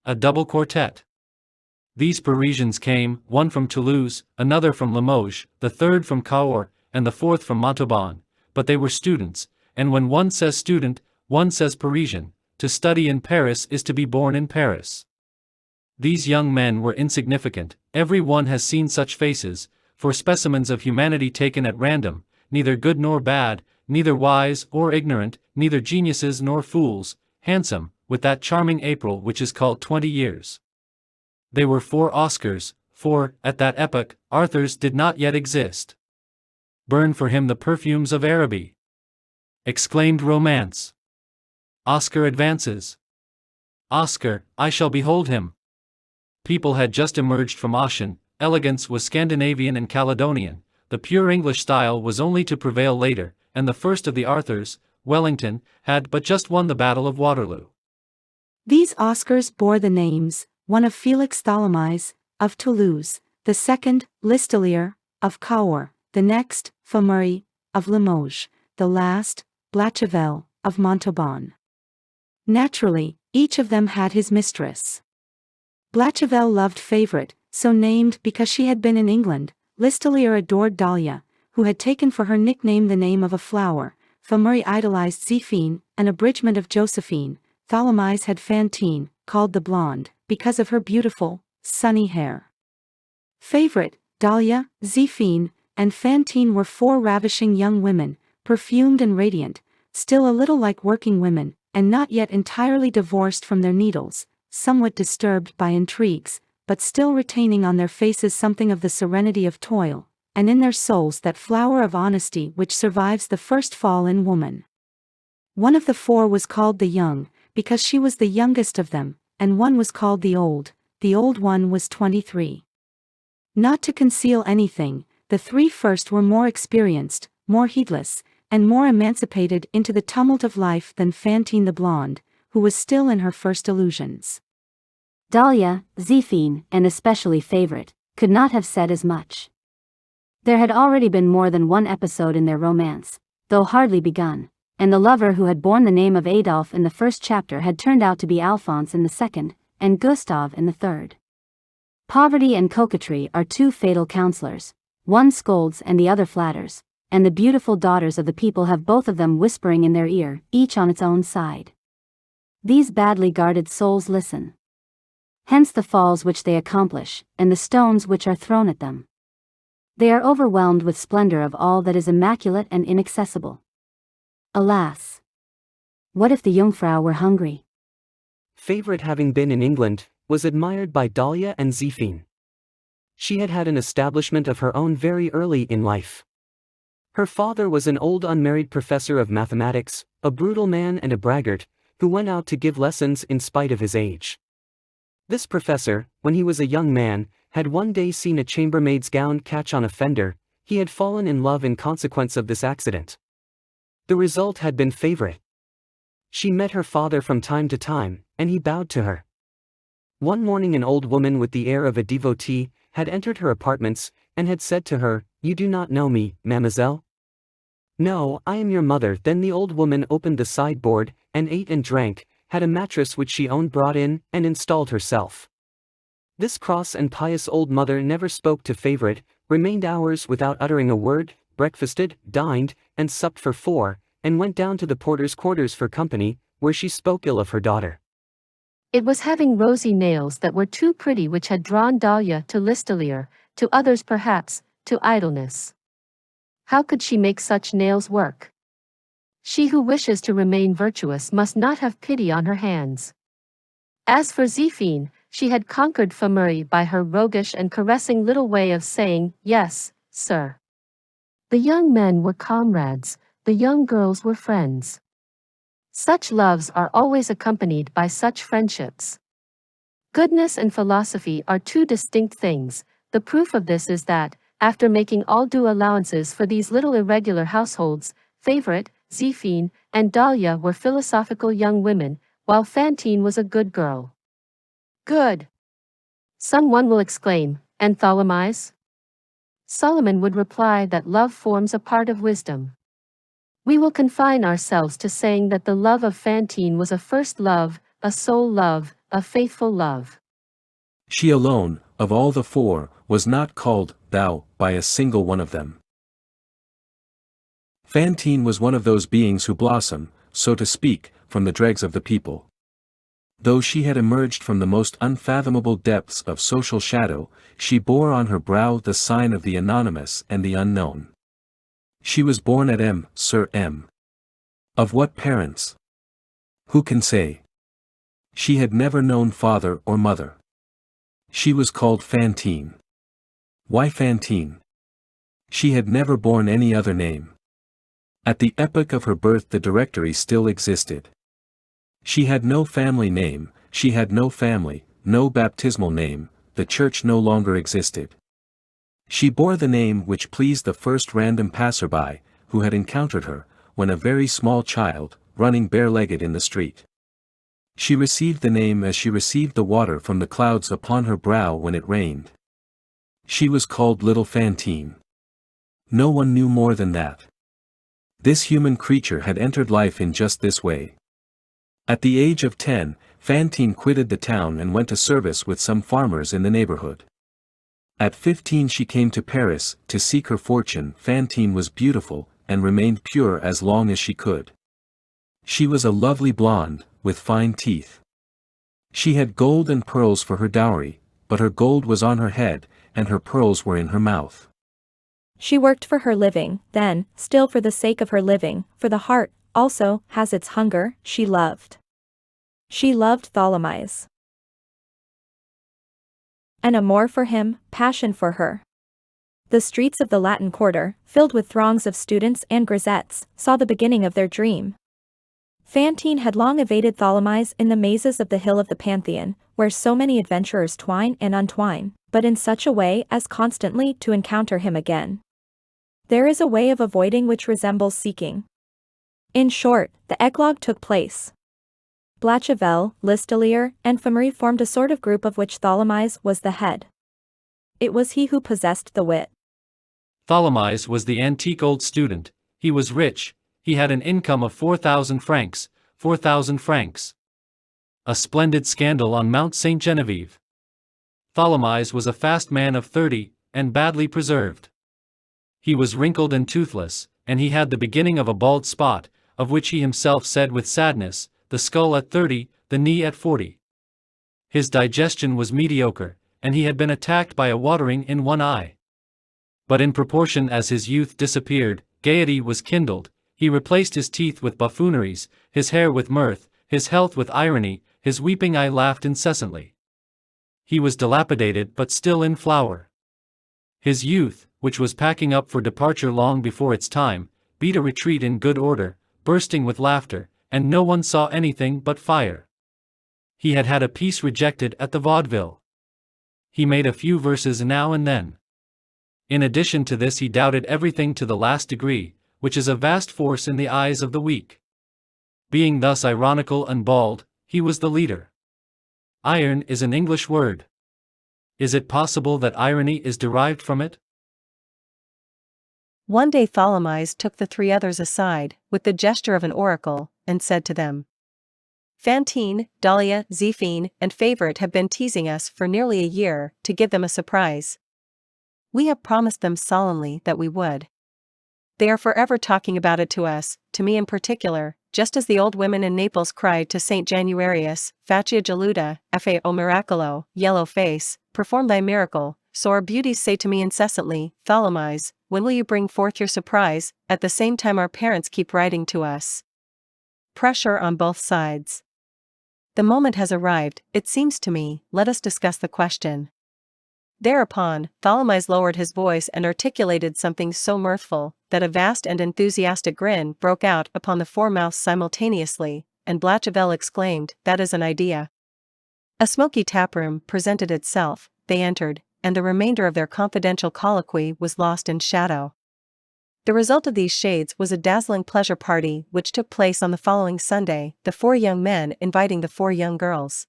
A double quartet. These Parisians came, one from Toulouse, another from Limoges, the third from Cahors, and the fourth from Montauban, but they were students, and when one says student, one says Parisian. To study in Paris is to be born in Paris. These young men were insignificant. Every one has seen such faces, for specimens of humanity taken at random, neither good nor bad, neither wise or ignorant, neither geniuses nor fools, handsome, with that charming April which is called 20 years. They were 4 Oscars, for, at that epoch, Arthurs did not yet exist. Burn for him the perfumes of Araby! Exclaimed Romance. Oscar advances. Oscar, I shall behold him. People had just emerged from Ossian. Elegance was Scandinavian and Caledonian. The pure English style was only to prevail later, and the first of the Arthurs, Wellington, had but just won the Battle of Waterloo. These Oscars bore the names, one of Félix Tholomyès, of Toulouse, the second, Listolier, of Cahors, the next, Fameury, of Limoges, the last, Blachevelle, of Montauban. Naturally, each of them had his mistress. Blachevelle loved Favourite, so named because she had been in England. Listolier adored Dahlia, who had taken for her nickname the name of a flower. Fameury idolized Zéphine, an abridgment of Josephine. Tholomyès had Fantine, called the Blonde, because of her beautiful, sunny hair. Favourite, Dahlia, Zéphine, and Fantine were 4 ravishing young women, perfumed and radiant, still a little like working women, and not yet entirely divorced from their needles, somewhat disturbed by intrigues, but still retaining on their faces something of the serenity of toil, and in their souls that flower of honesty which survives the first fall in woman. One of the 4 was called the young, because she was the youngest of them, and one was called the old one was 23. Not to conceal anything, the 3 first were more experienced, more heedless, and more emancipated into the tumult of life than Fantine the blonde, who was still in her first illusions. Dahlia, Zéphine, and especially Favourite, could not have said as much. There had already been more than one episode in their romance, though hardly begun, and the lover who had borne the name of Adolphe in the first chapter had turned out to be Alphonse in the second, and Gustave in the third. Poverty and coquetry are 2 fatal counselors, one scolds and the other flatters, and the beautiful daughters of the people have both of them whispering in their ear, each on its own side. These badly guarded souls listen. Hence the falls which they accomplish, and the stones which are thrown at them. They are overwhelmed with splendor of all that is immaculate and inaccessible. Alas! What if the Jungfrau were hungry? Favourite, having been in England, was admired by Dahlia and Zéphine. She had had an establishment of her own very early in life. Her father was an old unmarried professor of mathematics, a brutal man and a braggart, who went out to give lessons in spite of his age. This professor, when he was a young man, had one day seen a chambermaid's gown catch on a fender. He had fallen in love in consequence of this accident. The result had been Favourite. She met her father from time to time, and he bowed to her. One morning an old woman with the air of a devotee had entered her apartments, and had said to her, "You do not know me, mademoiselle?" "No, I am your mother." Then the old woman opened the sideboard, and ate and drank, had a mattress which she owned brought in, and installed herself. This cross and pious old mother never spoke to Favourite, remained hours without uttering a word, breakfasted, dined, and supped for 4, and went down to the porter's quarters for company, where she spoke ill of her daughter. It was having rosy nails that were too pretty which had drawn Dahlia to Listolier, to others perhaps, to idleness. How could she make such nails work? She who wishes to remain virtuous must not have pity on her hands. As for Zéphine, she had conquered Fameury by her roguish and caressing little way of saying, "Yes, sir." The young men were comrades, the young girls were friends. Such loves are always accompanied by such friendships. Goodness and philosophy are 2 distinct things. The proof of this is that, after making all due allowances for these little irregular households, Favourite, Zéphine, and Dahlia were philosophical young women, while Fantine was a good girl. Good! Someone will exclaim, and Tholomyès? Solomon would reply that love forms a part of wisdom. We will confine ourselves to saying that the love of Fantine was a first love, a sole love, a faithful love. She alone, of all the four, was not called thou by a single one of them. Fantine was one of those beings who blossom, so to speak, from the dregs of the people. Though she had emerged from the most unfathomable depths of social shadow, she bore on her brow the sign of the anonymous and the unknown. She was born at M. Sur M. Of what parents? Who can say? She had never known father or mother. She was called Fantine. Why Fantine? She had never borne any other name. At the epoch of her birth the directory still existed. She had no family name, she had no family, no baptismal name, the church no longer existed. She bore the name which pleased the first random passerby, who had encountered her, when a very small child, running bare-legged in the street. She received the name as she received the water from the clouds upon her brow when it rained. She was called Little Fantine. No one knew more than that. This human creature had entered life in just this way. At the age of 10, Fantine quitted the town and went to service with some farmers in the neighborhood. At 15 she came to Paris, to seek her fortune. Fantine was beautiful, and remained pure as long as she could. She was a lovely blonde, with fine teeth. She had gold and pearls for her dowry, but her gold was on her head, and her pearls were in her mouth. She worked for her living, then, still for the sake of her living, for the heart, also, has its hunger, she loved. She loved Tholomyès. An amour for him, passion for her. The streets of the Latin Quarter, filled with throngs of students and grisettes, saw the beginning of their dream. Fantine had long evaded Tholomyès in the mazes of the hill of the Pantheon, where so many adventurers twine and untwine, but in such a way as constantly to encounter him again. There is a way of avoiding which resembles seeking. In short, the eclogue took place. Blachevelle, Listolier, and Fameury formed a sort of group of which Tholomyès was the head. It was he who possessed the wit. Tholomyès was the antique old student. He was rich, he had an income of 4,000 francs, 4,000 francs. A splendid scandal on Mount Saint Genevieve. Tholomyès was a fast man of 30, and badly preserved. He was wrinkled and toothless, and he had the beginning of a bald spot, of which he himself said with sadness, the skull at 30, the knee at 40. His digestion was mediocre, and he had been attacked by a watering in one eye. But in proportion as his youth disappeared, gaiety was kindled. He replaced his teeth with buffooneries, his hair with mirth, his health with irony, his weeping eye laughed incessantly. He was dilapidated but still in flower. His youth, which was packing up for departure long before its time, beat a retreat in good order, bursting with laughter, and no one saw anything but fire. He had had a piece rejected at the vaudeville. He made a few verses now and then. In addition to this he doubted everything to the last degree, which is a vast force in the eyes of the weak. Being thus ironical and bald, he was the leader. Iron is an English word. Is it possible that irony is derived from it? One day Tholomyès took the three others aside, with the gesture of an oracle, and said to them, Fantine, Dahlia, Zéphine, and Favorite have been teasing us for nearly a year, to give them a surprise. We have promised them solemnly that we would. They are forever talking about it to us, to me in particular, just as the old women in Naples cried to Saint Januarius, Faccia geluda, Fe o miracolo, yellow face, perform thy miracle, so our beauties say to me incessantly, Tholomyès, when will you bring forth your surprise? At the same time our parents keep writing to us. Pressure on both sides. The moment has arrived, it seems to me, let us discuss the question. Thereupon, Tholomyès lowered his voice and articulated something so mirthful, that a vast and enthusiastic grin broke out upon the four mouths simultaneously, and Blachevelle exclaimed, that is an idea. A smoky taproom presented itself, they entered, and the remainder of their confidential colloquy was lost in shadow. The result of these shades was a dazzling pleasure party which took place on the following Sunday, the four young men inviting the four young girls.